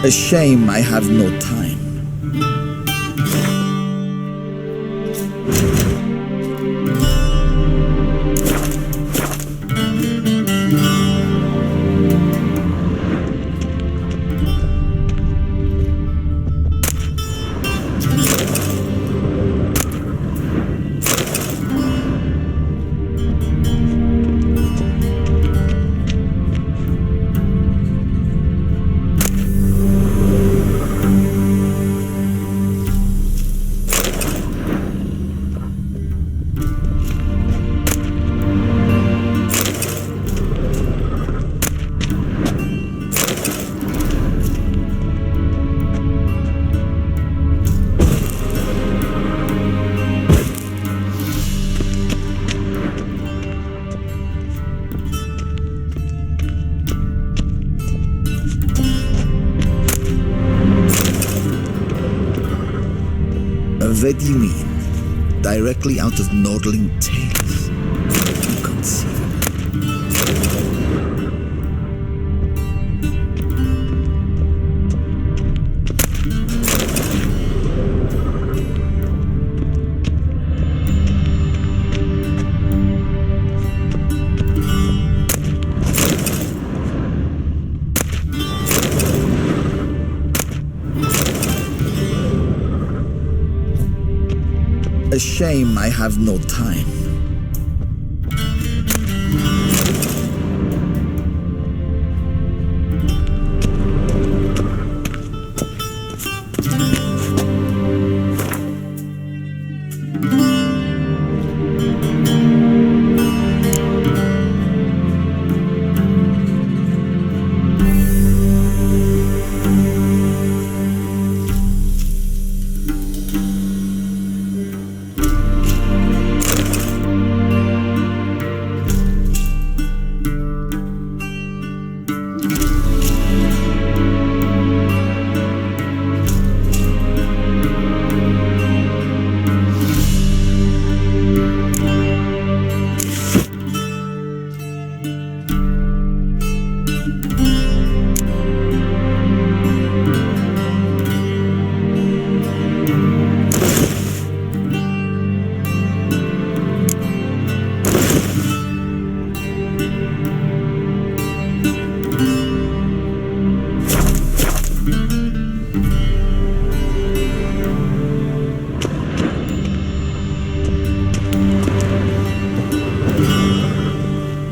A shame I have no time. What do you mean? Directly out of Nordling tales? Inconceivable. A shame I have no time.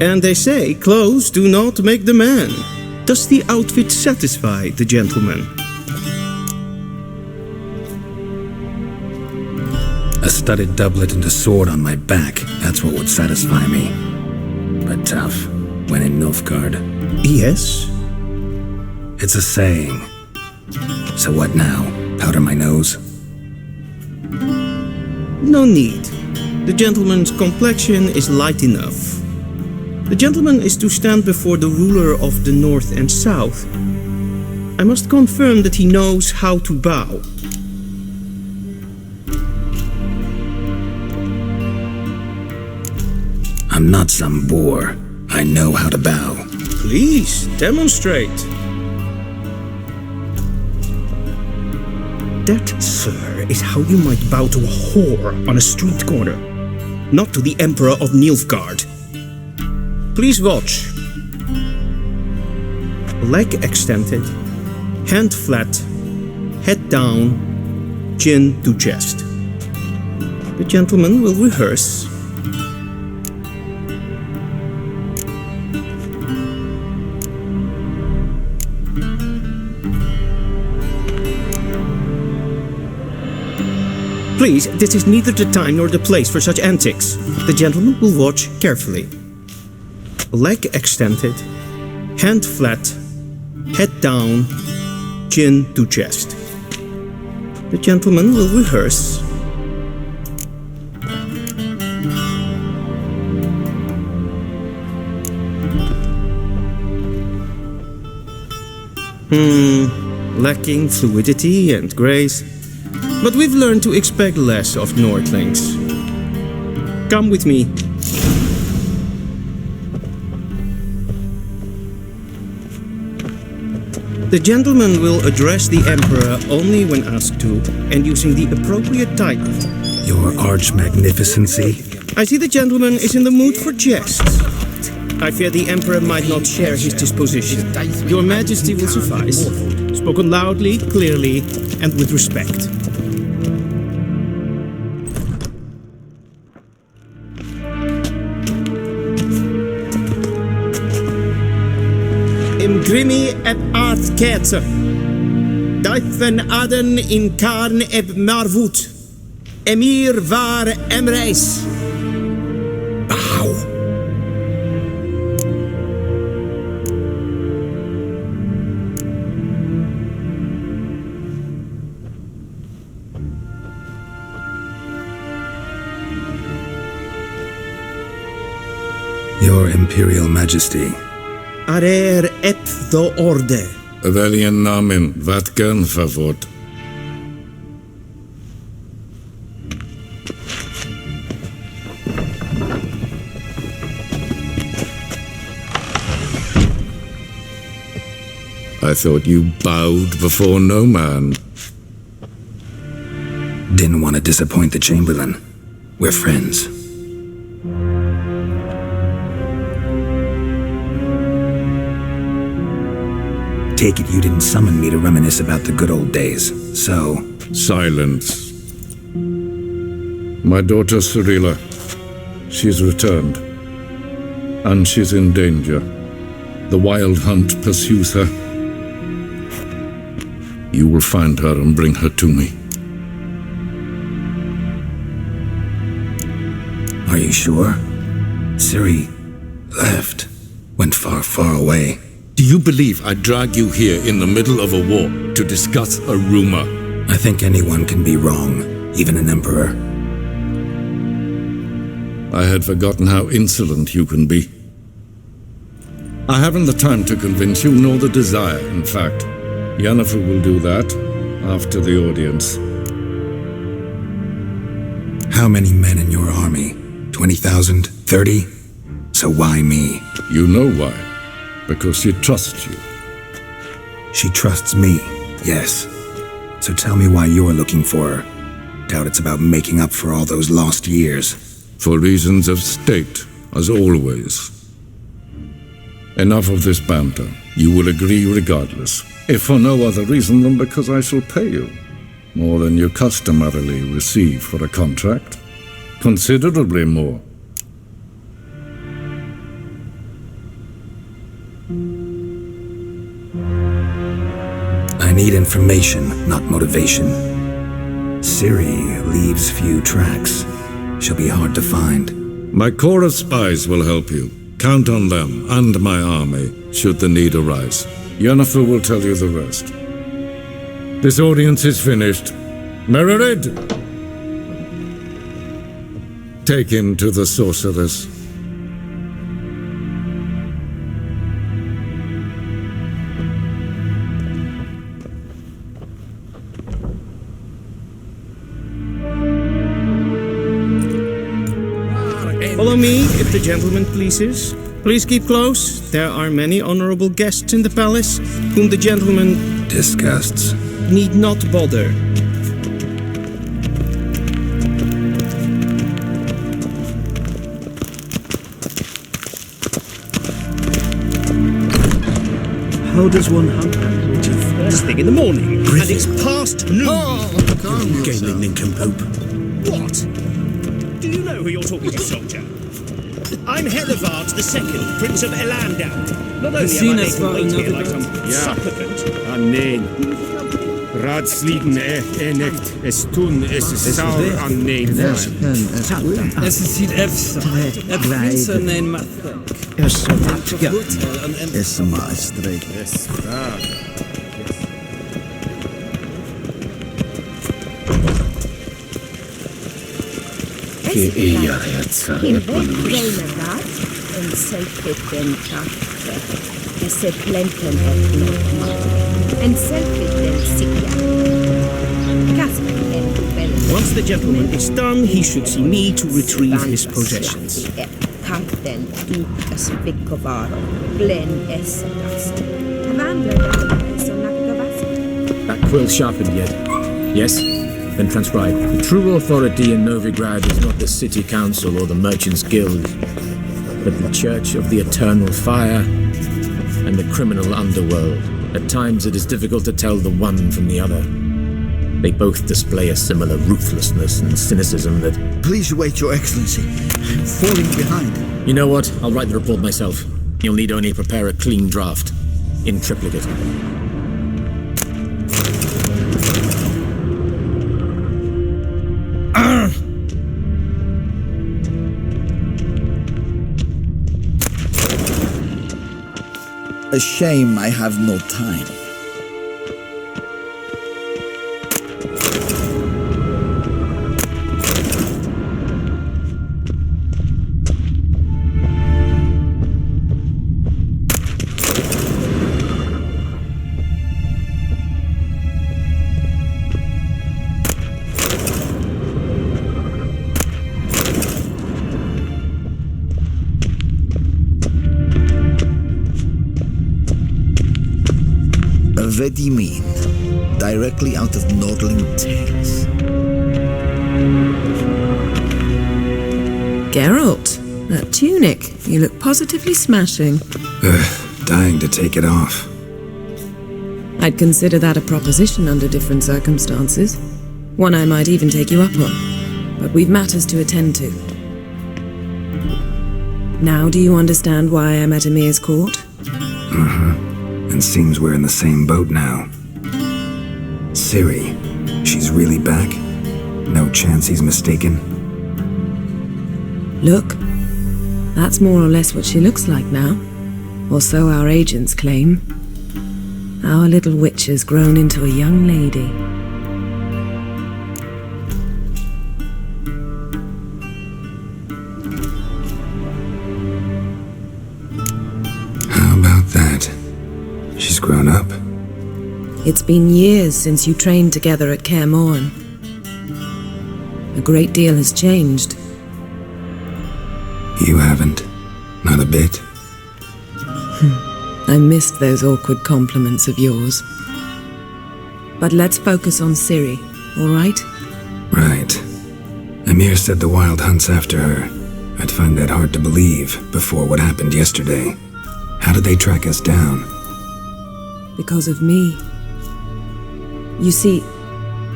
And they say clothes do not make the man. Does the outfit satisfy the gentleman? A studded doublet and a sword on my back, that's what would satisfy me. But tough, when in Nilfgaard. Yes. It's a saying. So what now? Powder my nose? No need. The gentleman's complexion is light enough. The gentleman is to stand before the ruler of the North and South. I must confirm that he knows how to bow. I'm not some boor. I know how to bow. Please, demonstrate. That, sir, is how you might bow to a whore on a street corner, not to the Emperor of Nilfgaard. Please watch. Leg extended, hand flat, head down, chin to chest. The gentleman will rehearse. Please, this is neither the time nor the place for such antics. The gentleman will watch carefully. Leg extended, hand flat, head down, chin to chest. The gentleman will rehearse. Lacking fluidity and grace. But we've learned to expect less of Nordlings. Come with me. The gentleman will address the Emperor only when asked to, and using the appropriate title. Your Arch-Magnificency? I see the gentleman is in the mood for jests. I fear the Emperor might not share his disposition. Your Majesty will suffice. Spoken loudly, clearly, and with respect. Grimi eb aardketse. Duiven aden in karn eb marvoet. Emhyr Var Emreis. Bow. Your Imperial Majesty. Arer ep the orde. Weljen namen, wat gern favort. I thought you bowed before no man. Didn't want to disappoint the Chamberlain. We're friends. Take it you didn't summon me to reminisce about the good old days, so... Silence. My daughter Ciri, she's returned. And she's in danger. The Wild Hunt pursues her. You will find her and bring her to me. Are you sure? Ciri left. Went far, far away. Do you believe I drag you here in the middle of a war to discuss a rumor? I think anyone can be wrong, even an emperor. I had forgotten how insolent you can be. I haven't the time to convince you, nor the desire, in fact. Yennefer will do that after the audience. How many men in your army? 20,000? 30? So why me? You know why. Because she trusts you. She trusts me, yes. So tell me why you're looking for her. Doubt it's about making up for all those lost years. For reasons of state, as always. Enough of this banter. You will agree regardless. If for no other reason than because I shall pay you. More than you customarily receive for a contract. Considerably more. I need information, not motivation. Ciri leaves few tracks. She'll be hard to find. My corps of spies will help you. Count on them and my army, should the need arise. Yennefer will tell you the rest. This audience is finished. Mererid! Take him to the sorceress. Follow me, if the gentleman pleases. Please keep close. There are many honorable guests in the palace, whom the gentleman Disgusts. need not bother. How does one hunt that? First thing in the morning, and it's past noon. Gaming nincompoop. What? Do you know who you're talking to, soldier? I'm Helivard II, Prince of Elandau. Not only am I making wait here like some supplicant. Amen. Radslieden nicht, es tun, es ist sauer an nein. Es is hier efsa. Het prinsen neem mathek. Ja, is maar streek. En selfiten takke. Esse plenten et nokma. En selfiten sikja. Kasper en Once the gentleman is done, he should see me to retrieve his possessions. Kanten ut as vikkovaro. Glen esse dast. Vandrar Quill sharpened yet? Yes? Then transcribe. The true authority in Novigrad is not the city council or the merchants' guild, but the Church of the Eternal Fire and the criminal underworld. At times it is difficult to tell the one from the other. They both display a similar ruthlessness and cynicism that... Please wait, Your Excellency. I'm falling behind. You know what? I'll write the report myself. You'll need only prepare a clean draft. In triplicate. A shame I have no time. Vizima, directly out of Nordling tales. Geralt, that tunic. You look positively smashing. Dying to take it off. I'd consider that a proposition under different circumstances. One I might even take you up on. But we've matters to attend to. Now do you understand why I'm at Emhyr's court? And seems we're in the same boat now. Ciri, she's really back? No chance he's mistaken? Look, that's more or less what she looks like now. Or so our agents claim. Our little witch has grown into a young lady. How about that? She's grown up. It's been years since you trained together at Kaer Morhen. A great deal has changed. You haven't. Not a bit. I missed those awkward compliments of yours. But let's focus on Ciri, all right? Right. Emhyr said the Wild Hunt's after her. I'd find that hard to believe before what happened yesterday. How did they track us down? Because of me. You see,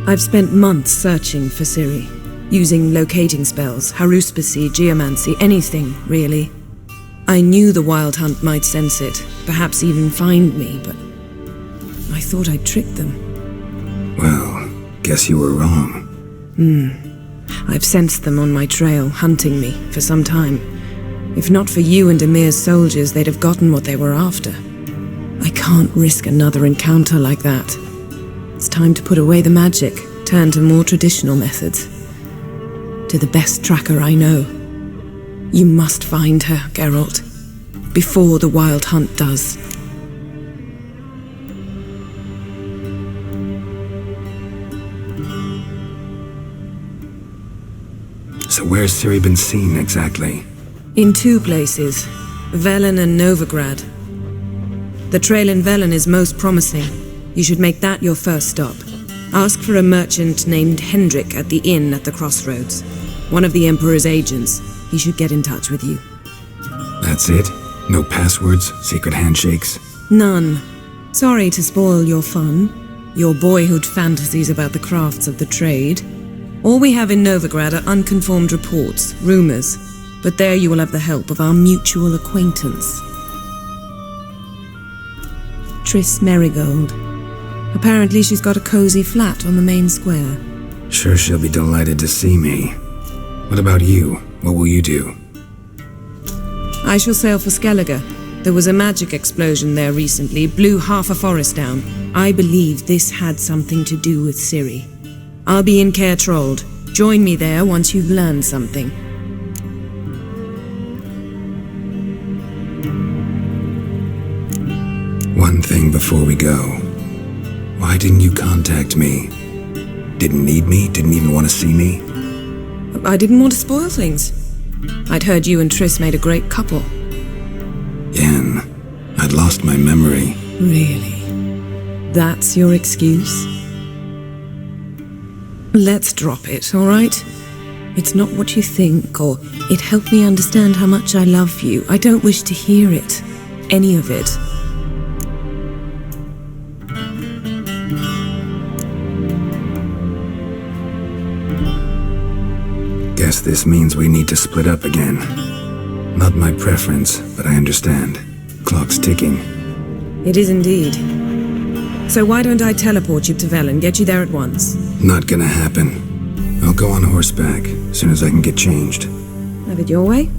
I've spent months searching for Ciri, using locating spells, haruspicy, geomancy, anything, really. I knew the Wild Hunt might sense it, perhaps even find me, but I thought I'd tricked them. Well, guess you were wrong. I've sensed them on my trail, hunting me, for some time. If not for you and Emhyr's soldiers, they'd have gotten what they were after. I can't risk another encounter like that. It's time to put away the magic, turn to more traditional methods. To the best tracker I know. You must find her, Geralt, before the Wild Hunt does. So where's Ciri been seen exactly? In two places, Velen and Novigrad. The trail in Velen is most promising. You should make that your first stop. Ask for a merchant named Hendrik at the inn at the crossroads. One of the Emperor's agents. He should get in touch with you. That's it? No passwords? Secret handshakes? None. Sorry to spoil your fun. Your boyhood fantasies about the crafts of the trade. All we have in Novigrad are unconfirmed reports, rumors. But there you will have the help of our mutual acquaintance. Triss Merigold. Apparently she's got a cozy flat on the main square. Sure she'll be delighted to see me. What about you? What will you do? I shall sail for Skellige. There was a magic explosion there recently, blew half a forest down. I believe this had something to do with Ciri. I'll be in Caer Trold. Join me there once you've learned something. One thing before we go. Why didn't you contact me? Didn't need me? Didn't even want to see me? I didn't want to spoil things. I'd heard you and Triss made a great couple. Yen, I'd lost my memory. Really? That's your excuse? Let's drop it, all right? It's not what you think, or it helped me understand how much I love you. I don't wish to hear it. Any of it. Guess this means we need to split up again. Not my preference, but I understand. Clock's ticking. It is indeed. So why don't I teleport you to Velen, get you there at once? Not gonna happen. I'll go on horseback, as soon as I can get changed. Have it your way?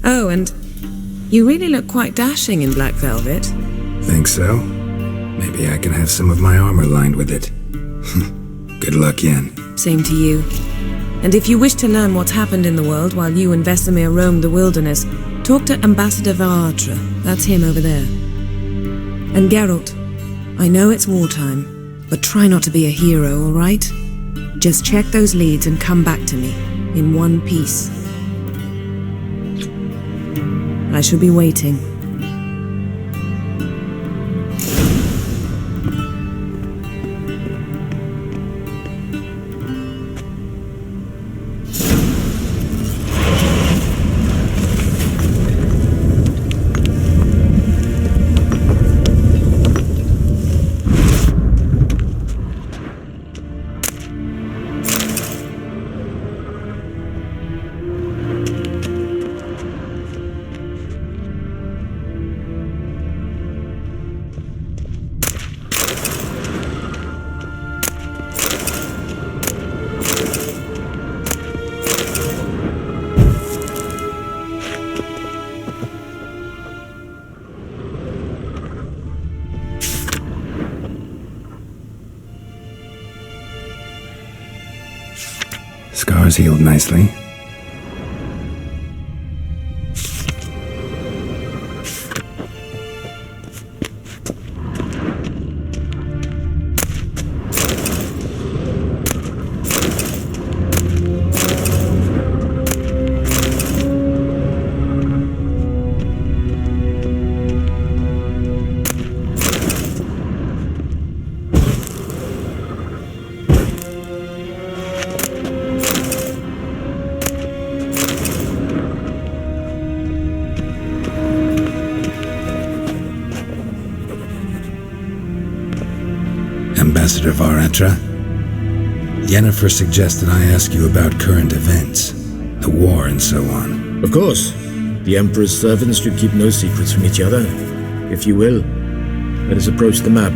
Oh, and you really look quite dashing in black velvet. Think so? Maybe I can have some of my armor lined with it. Good luck, Yen. Same to you. And if you wish to learn what's happened in the world while you and Vesemir roamed the wilderness, talk to Ambassador Var Emreis. That's him over there. And Geralt, I know it's wartime, but try not to be a hero, all right? Just check those leads and come back to me, in one piece. I shall be waiting. Scars healed nicely. Ambassador Var Emreis, Yennefer suggested I ask you about current events, the war and so on. Of course. The Emperor's servants should keep no secrets from each other. If you will, let us approach the map.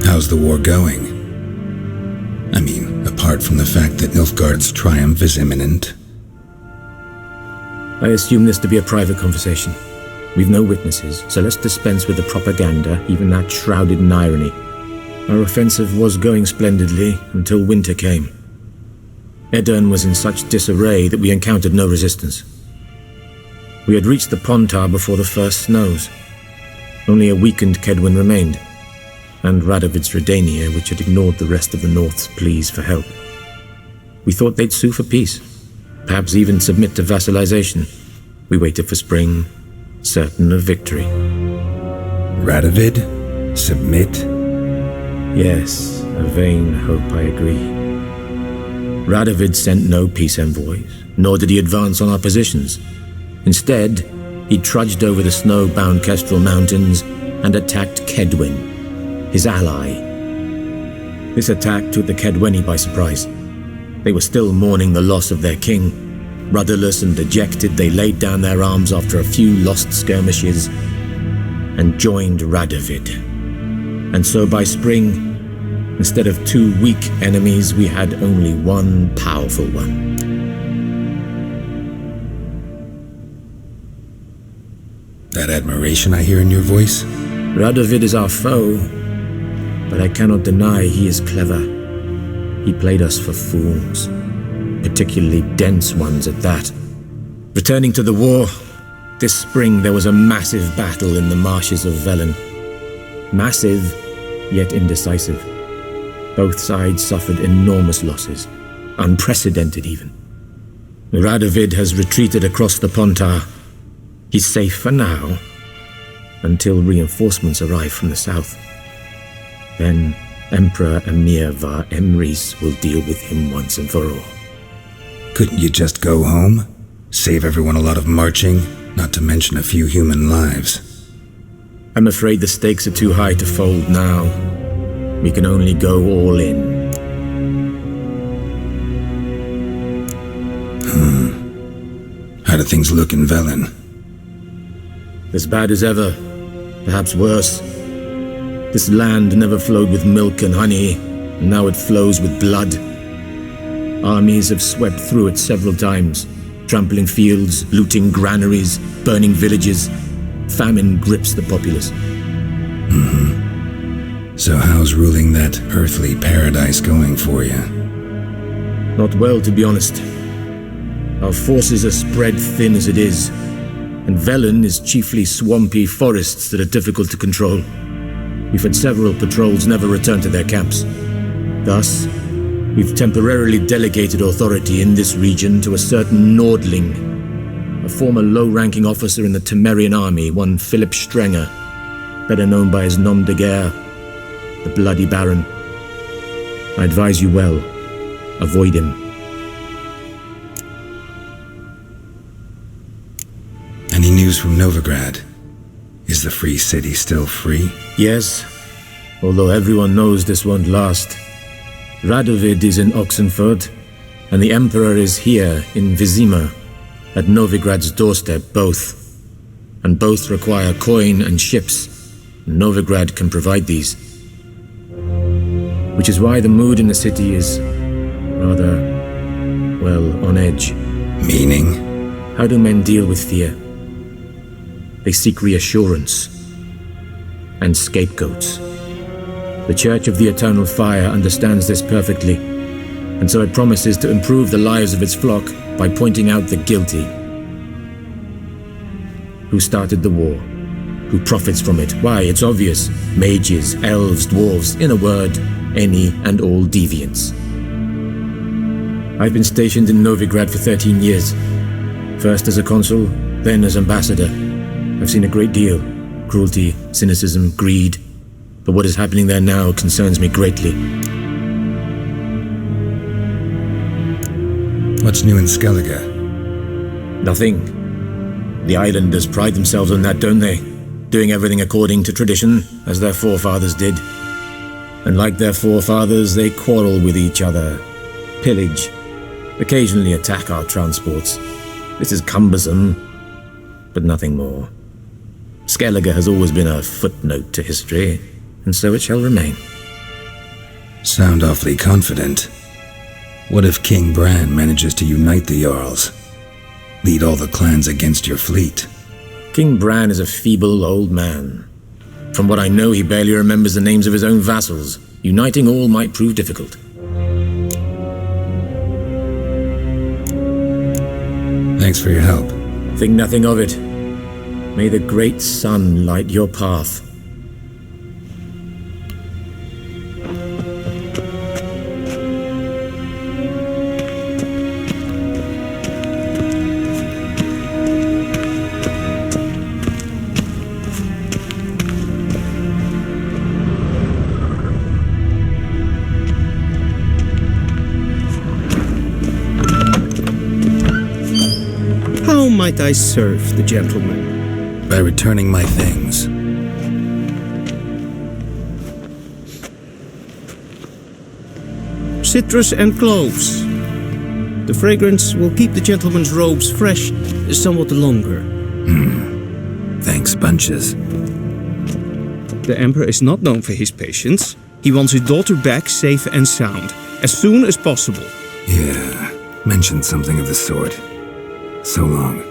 How's the war going? I mean, apart from the fact that Nilfgaard's triumph is imminent. I assume this to be a private conversation. We've no witnesses, so let's dispense with the propaganda, even that shrouded in irony. Our offensive was going splendidly until winter came. Edirn was in such disarray that we encountered no resistance. We had reached the Pontar before the first snows. Only a weakened Kedwen remained, and Radovid's Redania, which had ignored the rest of the North's pleas for help. We thought they'd sue for peace, perhaps even submit to vassalization. We waited for spring, certain of victory. Radovid? Submit? Yes, a vain hope, I agree. Radovid sent no peace envoys, nor did he advance on our positions. Instead, he trudged over the snow-bound Kestrel Mountains and attacked Kedwen, his ally. This attack took the Kedweni by surprise. They were still mourning the loss of their king. Rudderless and dejected, they laid down their arms after a few lost skirmishes and joined Radovid. And so by spring, instead of two weak enemies, we had only one powerful one. That admiration I hear in your voice? Radovid is our foe, but I cannot deny he is clever. He played us for fools, particularly dense ones at that. Returning to the war, this spring there was a massive battle in the marshes of Velen. Massive, yet indecisive. Both sides suffered enormous losses, unprecedented even. Radovid has retreated across the Pontar. He's safe for now, until reinforcements arrive from the south. Then Emperor Emhyr Var Emreis will deal with him once and for all. Couldn't you just go home? Save everyone a lot of marching, not to mention a few human lives. I'm afraid the stakes are too high to fold now. We can only go all in. How do things look in Velen? As bad as ever, perhaps worse. This land never flowed with milk and honey, and now it flows with blood. Armies have swept through it several times, trampling fields, looting granaries, burning villages. Famine grips the populace. So how's ruling that earthly paradise going for you? Not well, to be honest. Our forces are spread thin as it is, and Velen is chiefly swampy forests that are difficult to control. We've had several patrols never return to their camps. Thus, we've temporarily delegated authority in this region to a certain Nordling, a former low-ranking officer in the Temerian army, one Philip Strenger, better known by his nom de guerre, the Bloody Baron. I advise you well, avoid him. Any news from Novigrad? Is the free city still free? Yes, although everyone knows this won't last. Radovid is in Oxenford, and the Emperor is here in Vizima, at Novigrad's doorstep, both. And both require coin and ships. Novigrad can provide these. Which is why the mood in the city is rather, well, on edge. Meaning? How do men deal with fear? They seek reassurance and scapegoats. The Church of the Eternal Fire understands this perfectly, and so it promises to improve the lives of its flock by pointing out the guilty. Who started the war? Who profits from it? Why, it's obvious. Mages, elves, dwarves, in a word, any and all deviants. I've been stationed in Novigrad for 13 years. First as a consul, then as ambassador. I've seen a great deal. Cruelty, cynicism, greed. But what is happening there now concerns me greatly. What's new in Skellige? Nothing. The islanders pride themselves on that, don't they? Doing everything according to tradition, as their forefathers did. And like their forefathers, they quarrel with each other, pillage, occasionally attack our transports. This is cumbersome, but nothing more. Skellige has always been a footnote to history, and so it shall remain. Sound awfully confident. What if King Bran manages to unite the Jarls? Lead all the clans against your fleet? King Bran is a feeble old man. From what I know, he barely remembers the names of his own vassals. Uniting all might prove difficult. Thanks for your help. Think nothing of it. May the great sun light your path. How might I serve the gentleman? By returning my things. Citrus and cloves. The fragrance will keep the gentleman's robes fresh somewhat longer. Thanks, bunches. The Emperor is not known for his patience. He wants his daughter back safe and sound, as soon as possible. Yeah, mentioned something of the sort. So long.